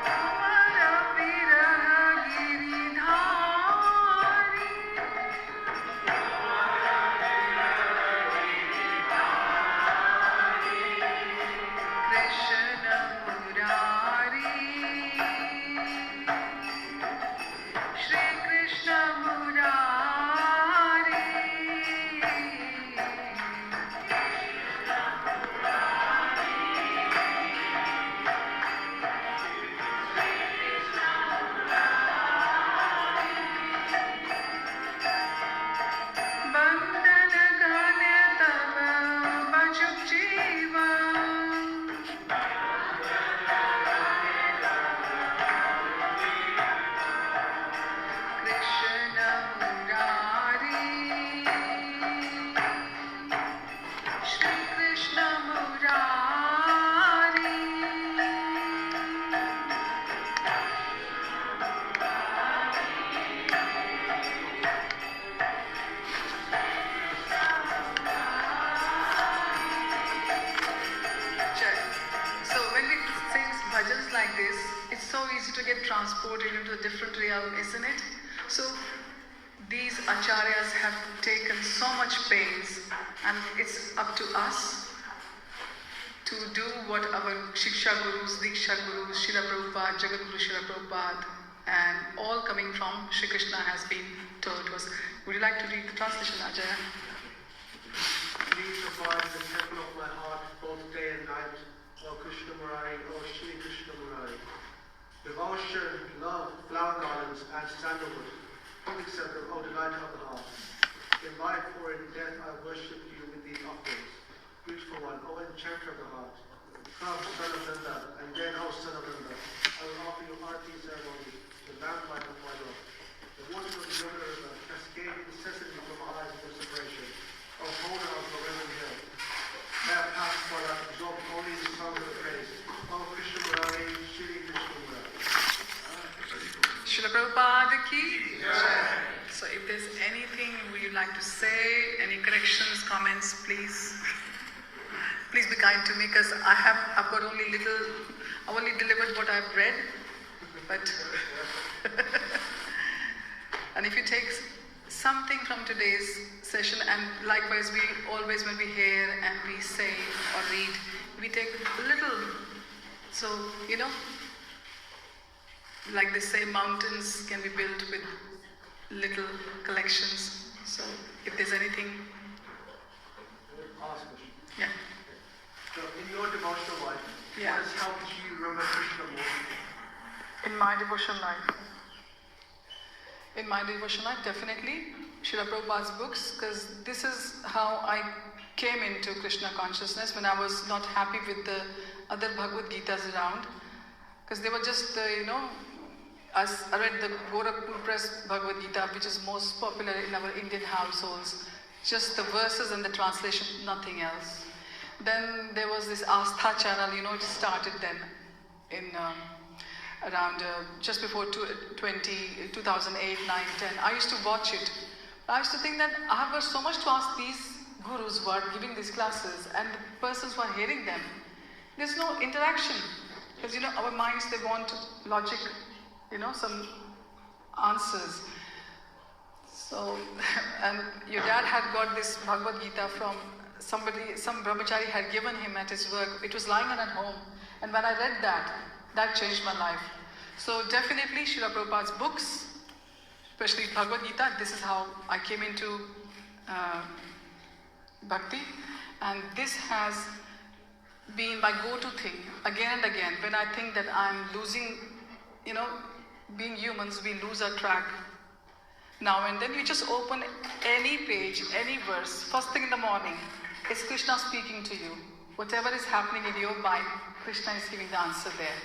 Tumhara Virah Giridhari, Krishna Murari, Shri Krishna Murari. Bandhan Gane Tava Bajuk Jeevan, Krishna Murari, Shri Krishna Murari, Jai. So when we sing bhajans like this, it's so easy to get transported into a different realm, isn't it? So these acharyas have taken so much pains, and it's up to us to do what our Shiksha Gurus, Diksha Gurus, Srila Prabhupada, Jagat Guru Srila Prabhupada, and all coming from Shri Krishna has been told to us. Would you like to read the translation, Ajaya? Please provide the temple of my heart both day and night, O Krishna Murari, O Shri Krishna Murari. Devotion, love, flower garlands, and sandalwood, holy scepter, O delight of the heart. In life or in death I worship you with these offerings. Beautiful one, O enchanter of the heart. Come, son of Nanda, and then, O son of Nanda, I will offer you arti ceremony, the lamplight of my love. The waters of the Yamuna river cascade incessantly from my eyes of separation. O holder of the river hill, may I pass while I absorb only the song of the praise. O Krishna Murari, Shri Krishna Murari. Srila Prabhupada ki Jai. So if there's anything would you like to say, any corrections, comments, please be kind to me, because I've got only I've only delivered what I've read, but and if you take something from today's session, and likewise we always, when we hear and we say or read, we take little, so like they say, mountains can be built with little collections. So if there's anything, Ask question. yeah. So in your devotional life, Yeah. what has helped you remember Krishna more? In my devotional life, definitely Srila Prabhupada's books, because this is how I came into Krishna consciousness when I was not happy with the other Bhagavad-Gitas around. Because they were just, I read the Gorakhpur Press Bhagavad-Gita, which is most popular in our Indian households. Just the verses and the translation, nothing else. Then there was this Astha channel, it started then in around just before 2008, 9, 10. I used to watch it. I used to think that I have got so much to ask these gurus who are giving these classes and the persons who are hearing them. There's no interaction. Because our minds, they want logic, some answers. So, and your dad had got this Bhagavad Gita from somebody, some brahmachari had given him at his work. It was lying on at home. And when I read that changed my life. So definitely Srila Prabhupada's books, especially Bhagavad Gita, this is how I came into bhakti. And this has been my go-to thing again and again. When I think that I'm losing, being humans, we lose our track. Now and then you just open any page, any verse, first thing in the morning, it's Krishna speaking to you. Whatever is happening in your mind, Krishna is giving the answer there.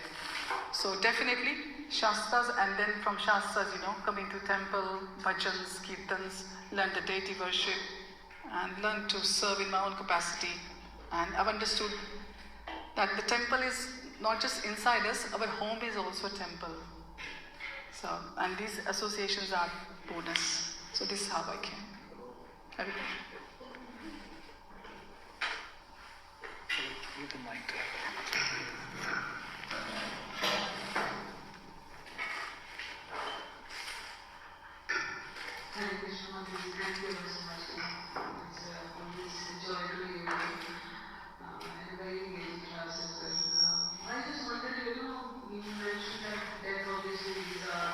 So definitely Shastras, and then from Shastras, coming to temple, bhajans, kirtans, learn the deity worship, and learn to serve in my own capacity. And I've understood that the temple is not just inside us, our home is also a temple. So, and these associations are bonus. So this is how I came. Have you? Give the mic. Hare Krishna, thank you very much. It's always a joy to be with you. And a very engaging class as well. I just wanted to, you mentioned that death obviously is our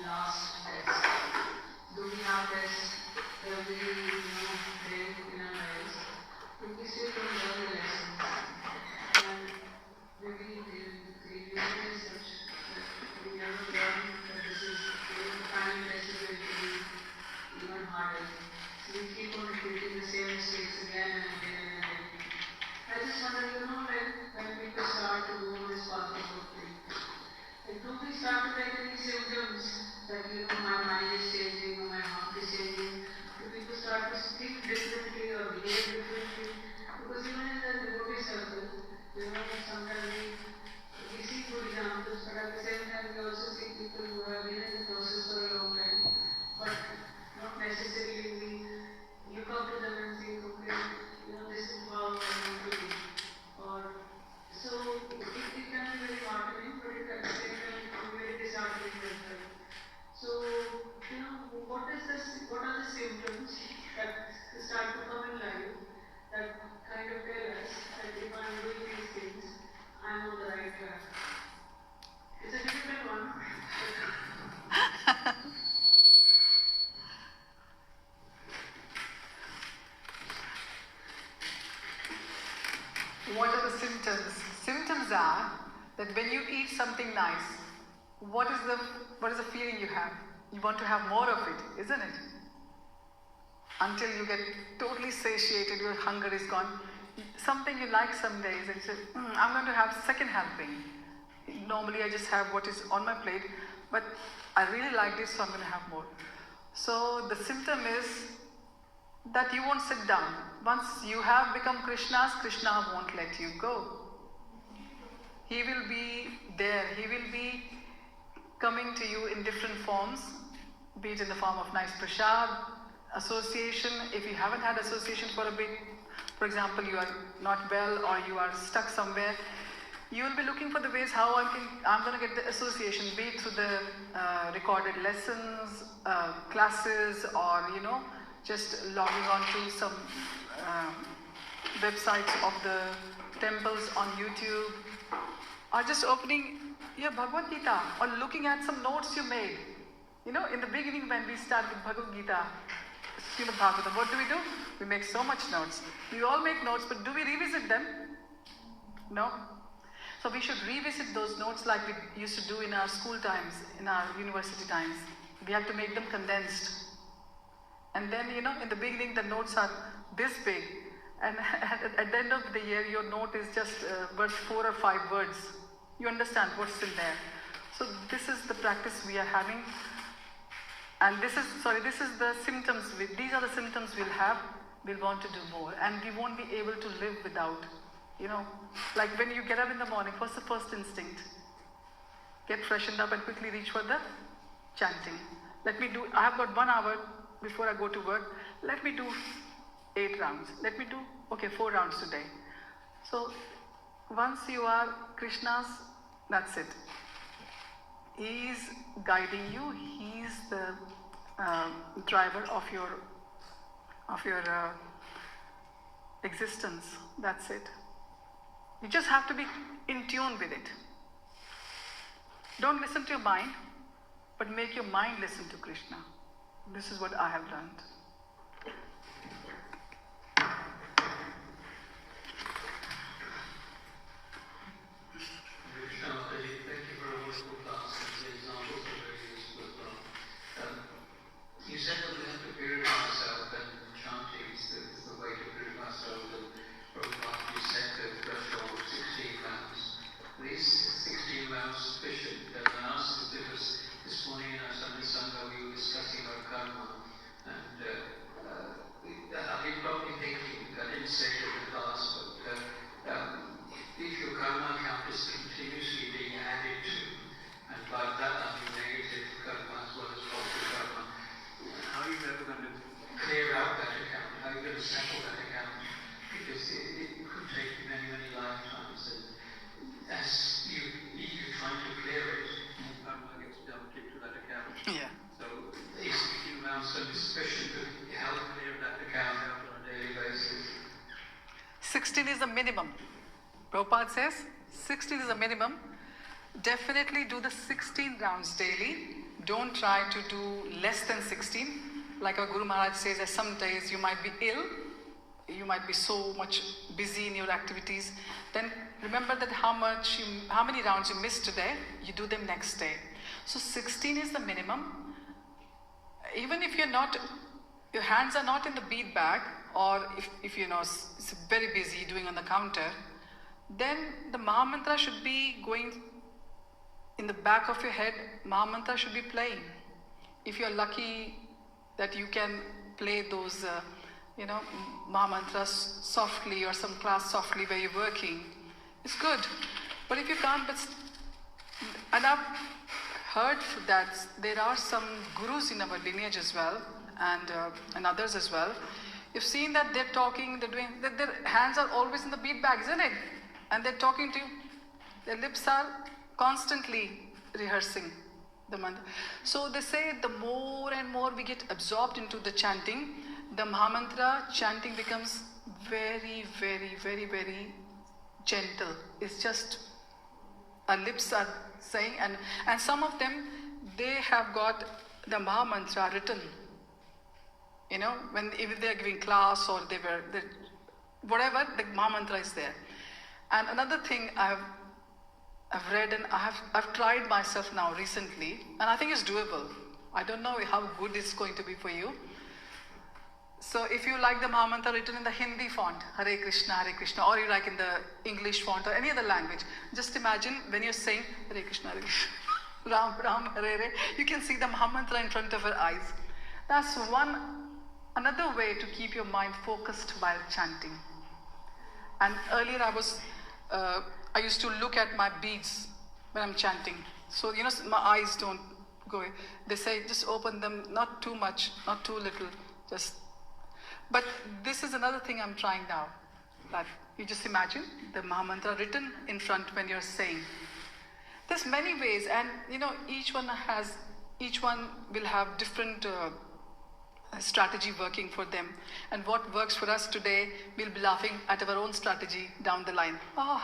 last test. Do we have tests every day in our lives? But we still don't learn the lessons. And maybe the reason is such that we never learn that this is the final test is going to be even harder. So we keep on repeating the same mistakes again and again and again. I just wonder, when people start to go on this path of bhakti, do we start to get any symptoms that, my mind is changing or my heart is changing? Do people start to speak differently or behave differently? Because even in the devotee circle, sometimes we see good examples, but at the same time we also see people who have been in the process for a long time, but not necessarily we look up to them and think, okay, this is how I want to be. So it can be very heartening, but at the same time it can be very disheartening as well. So, what are the symptoms that start to come in life that kind of tell us that if I'm doing these things, I'm on the right track? It's a difficult one. What are the symptoms? Symptoms are that when you eat something nice, what is the feeling you have? You want to have more of it, isn't it? Until you get totally satiated, your hunger is gone. Something you like some days and you say, I'm going to have second helping. Normally I just have what is on my plate, but I really like this, so I'm going to have more. So the symptom is that you won't sit down. Once you have become Krishna's, Krishna won't let you go. He will be there. He will be coming to you in different forms, be it in the form of nice prasad, association. If you haven't had association for a bit, for example, you are not well or you are stuck somewhere, you will be looking for the ways how I'm going to get the association, be it through the recorded lessons, classes, or just logging on to some websites of the temples on YouTube, or just opening your Bhagavad-Gita, or looking at some notes you made. In the beginning when we start with Bhagavad-Gita, Srimad Bhagavatam, what do? We make so much notes. We all make notes, but do we revisit them? No. So we should revisit those notes like we used to do in our school times, in our university times. We have to make them condensed. And then, in the beginning the notes are this big, and at the end of the year your note is just worth 4 or 5 words. You understand what's in there. So this is the practice we are having. And this is the symptoms. These are the symptoms we'll have. We'll want to do more. And we won't be able to live without, like when you get up in the morning, what's the first instinct? Get freshened up and quickly reach for the chanting. I have got 1 hour before I go to work. Let me do 8 rounds. Let me do, 4 rounds today. So once you are Krishna's, that's it. He is guiding you. He is the driver of your existence. That's it. You just have to be in tune with it. Don't listen to your mind, but make your mind listen to Krishna. This is what I have learned. Thank you for a wonderful class, and the examples are very useful as well. You said that we have to purify ourselves, and chanting is the way to purify ourselves, and Prabhupada, you set the threshold of 16 rounds. These 16 rounds sufficient? And I asked because this morning in our Sunday Sangha we were discussing our karma, and I've been probably thinking, I didn't say it in the class, but if your karma account is continuously being added to, and by that I mean negative karma as well as positive karma, how are you ever going to clear out that account? How are you going to settle that account? Because it could take many, many lifetimes, and as you're trying to clear it, more karma gets dumped into that account. Yeah. So these 16 rounds are sufficient to help clear that account out on a daily basis. 16 is the minimum. Prabhupada says 16 is the minimum. Definitely do the 16 rounds daily. Don't try to do less than 16. Like our Guru Maharaj says that some days you might be ill, you might be so much busy in your activities. Then remember that how many rounds you missed today, you do them next day. So 16 is the minimum. Even if your hands are not in the bead bag, or if it's very busy doing on the counter, then the Maha Mantra should be going in the back of your head. Maha Mantra should be playing. If you're lucky that you can play those Maha Mantras softly, or some class softly where you're working, it's good. But if you can't, and I've heard that there are some gurus in our lineage as well, and others as well. You've seen that they're talking, that their hands are always in the bead bag, isn't it? And they're talking to you. Their lips are constantly rehearsing the mantra. So they say the more and more we get absorbed into the chanting, the Maha Mantra chanting becomes very, very, very, very gentle. It's just our lips are saying, and some of them, they have got the Maha Mantra written. If they're giving class or whatever, the Maha Mantra is there. And another thing I've read, and I've tried myself now recently, and I think it's doable. I don't know how good it's going to be for you. So if you like the Maha Mantra written in the Hindi font, Hare Krishna, or you like in the English font or any other language, just imagine when you're saying Hare Krishna, Hare Krishna, Ram Ram, Hare Hare, you can see the Maha Mantra in front of your eyes. That's another way to keep your mind focused while chanting. And earlier I used to look at my beads when I'm chanting. So, my eyes don't go away. They say, just open them, not too much, not too little, just. But this is another thing I'm trying now. That you just imagine the Maha Mantra written in front when you're saying. There's many ways, and each one will have different strategy working for them. And what works for us today, we'll be laughing at our own strategy down the line. Oh,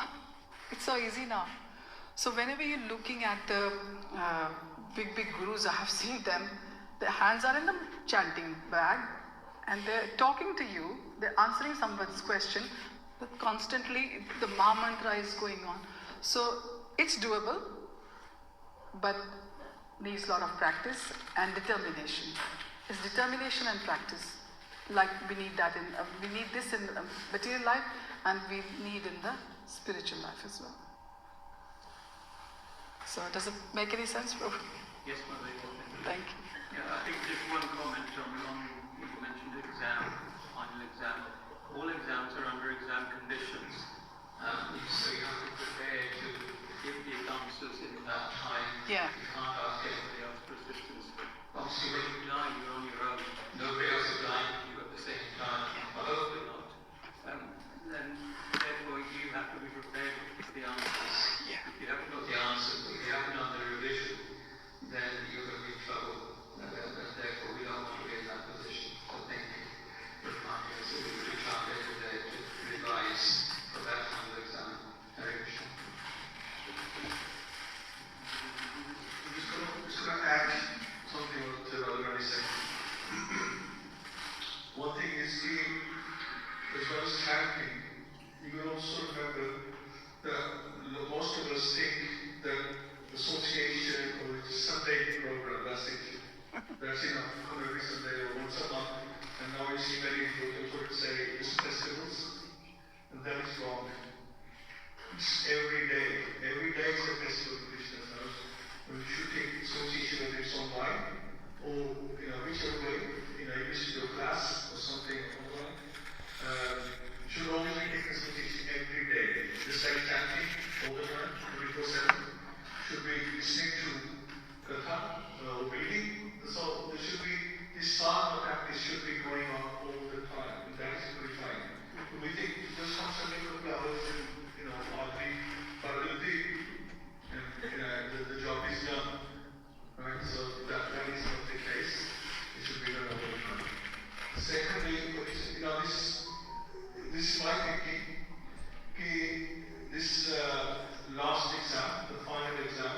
it's so easy now. So whenever you're looking at the big gurus, I have seen them, their hands are in the chanting bag, and they're talking to you, they're answering someone's question, but constantly the Maha Mantra is going on. So it's doable, but needs a lot of practice and determination. is determination and practice. Like we need that we need this in material life, and we need in the spiritual life as well. So does it make any sense, Prabhu? Yes, Mother. Thank you. Yeah, I think just one comment on you mentioned exam, final exam. All exams are under exam conditions. So you have to prepare to give the answers in that time. Yeah. You can't ask anybody else for assistance. Obviously, when you die, you're on your own. Nobody else is dying with you at the same time. I hope not. Then, therefore, you have to be prepared with the answers. Yeah. If you haven't got the answers, if you haven't done the revision, then you're going to be in trouble. And therefore, we don't want to be in that position. So thank you for reminding us that we should try every day to revise for that final exam. Hare Krishna. I'm just going to add something what Radharani said. One thing is, as well as chanting, you will also remember that most of us think that association or it's a Sunday program, that's it. That's enough. Come every Sunday or once a month. And now you see many people would say it's festivals, and that is wrong. It's every day. Every day is a festival of Krishna's house. We should take association whether it's online or whichever way. You visit your class or something online. Should always be taking association every day. Just like chanting all the time, 24/7. Should be listening to Katha or reading. So there should be this sadhana practice should be going on all the time. And that is pretty fine. We think just some Sunday couple hours and hardly and the job is done. Right? So that is not the case. It should be done all the time. Secondly, this is my thinking. This last exam, the final exam,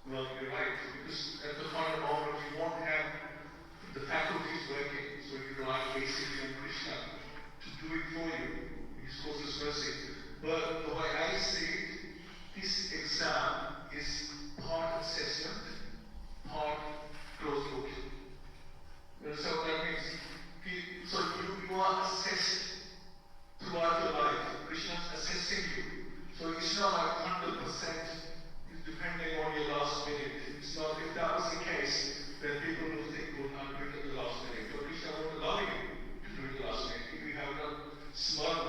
well, you're right, because at the final moment you won't have the faculties working, so you rely basically on Krishna to do it for you. He shows His mercy. But the way I see it, this exam is part assessment, part closed book. So that means, so you are assessed throughout your life. Krishna is assessing you. So it's not like 100%, depending on your last minute. It's not, if that was the case, then people will think, well, I'll do it at the last minute. But Krishna won't allow you to do it at the last minute. If you have done smart,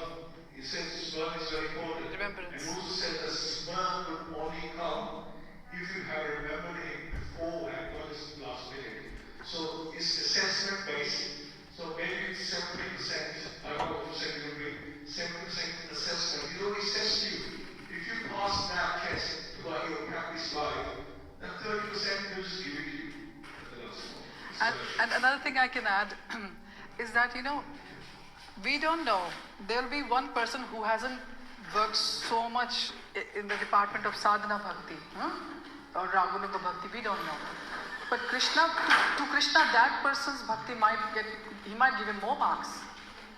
he says smart is very important. Remembrance. And he also said that smart will only come if you have remembered him beforehand, not just the last minute. So it's assessment based. So maybe it's 70%, I don't know what percent it will be, 70% assessment. He only assessed you. If you pass that test throughout your practice life, then 30% will just give it to you at the last one. And another thing I can add is that, we don't know. There will be one person who hasn't worked so much in the department of sadhana bhakti, or raganuga bhakti, we don't know. But to Krishna, that person's bhakti he might give him more marks.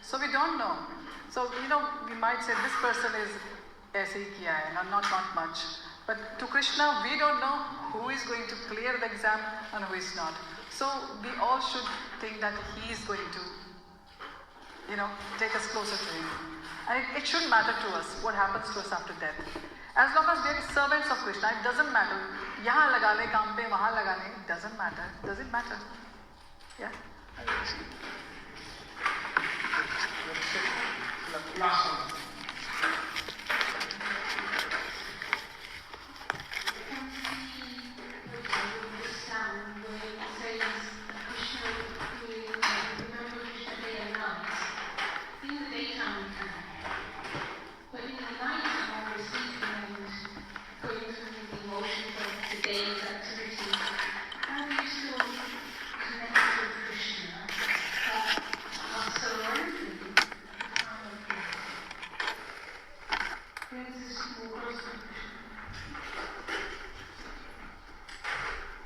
So we don't know. So, we might say this person is aise hi kiya hai, not much. But to Krishna, we don't know who is going to clear the exam and who is not. So we all should think that he is going to, take us closer to him. And it shouldn't matter to us what happens to us after death. As long as we are servants of Krishna, it doesn't matter. Yahan laga le, kaam pe, wahan laga le, it doesn't matter. Does it matter? Yeah? Last one.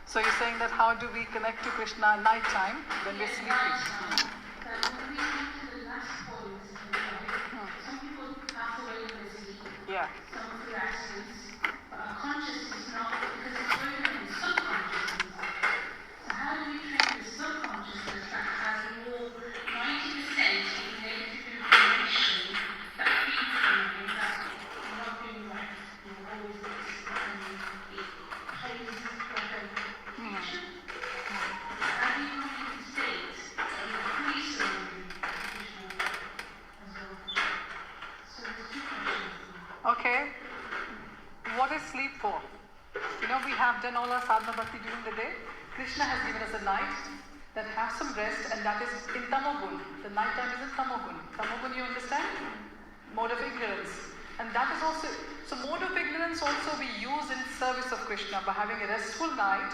So you're saying that how do we connect to Krishna at night time when we're sleeping? Yeah. Consciousness not, because it's rooted in subconsciousness. So how do we train the subconscious have done all our sadhana bhakti during the day, Krishna has given us a night that have some rest, and that is in tamogun. The night time is in tamogun. Tamogun, you understand? Mode of ignorance. And that is also, so mode of ignorance also we use in service of Krishna by having a restful night.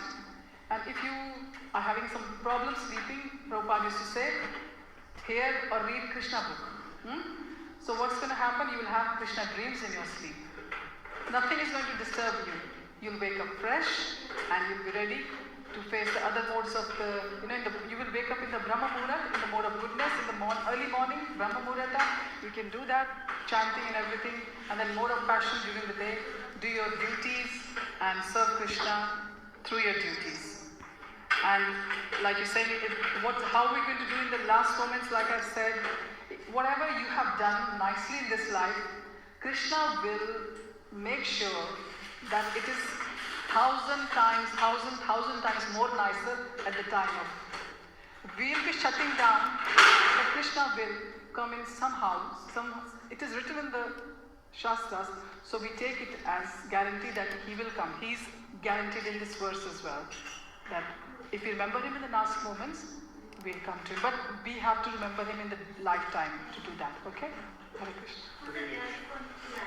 And if you are having some problem sleeping, Prabhupada used to say, hear or read Krishna book. So what's going to happen? You will have Krishna dreams in your sleep. Nothing is going to disturb you. You'll wake up fresh and you'll be ready to face the other modes of the, you will wake up in the Brahma Muhurat, in the mode of goodness, in the early morning, Brahma Muhurata. You can do that, chanting and everything, and then mode of passion during the day. Do your duties and serve Krishna through your duties. And like you said, how are we going to do in the last moments? Like I said, whatever you have done nicely in this life, Krishna will make sure that it is thousand times more nicer at the time of. We'll be shutting down, but Krishna will come in somehow. It is written in the Shastras, so we take it as guarantee that he will come. He's guaranteed in this verse as well, that if we remember him in the last moments, we'll come to him. But we have to remember him in the lifetime to do that, okay? Hare Krishna.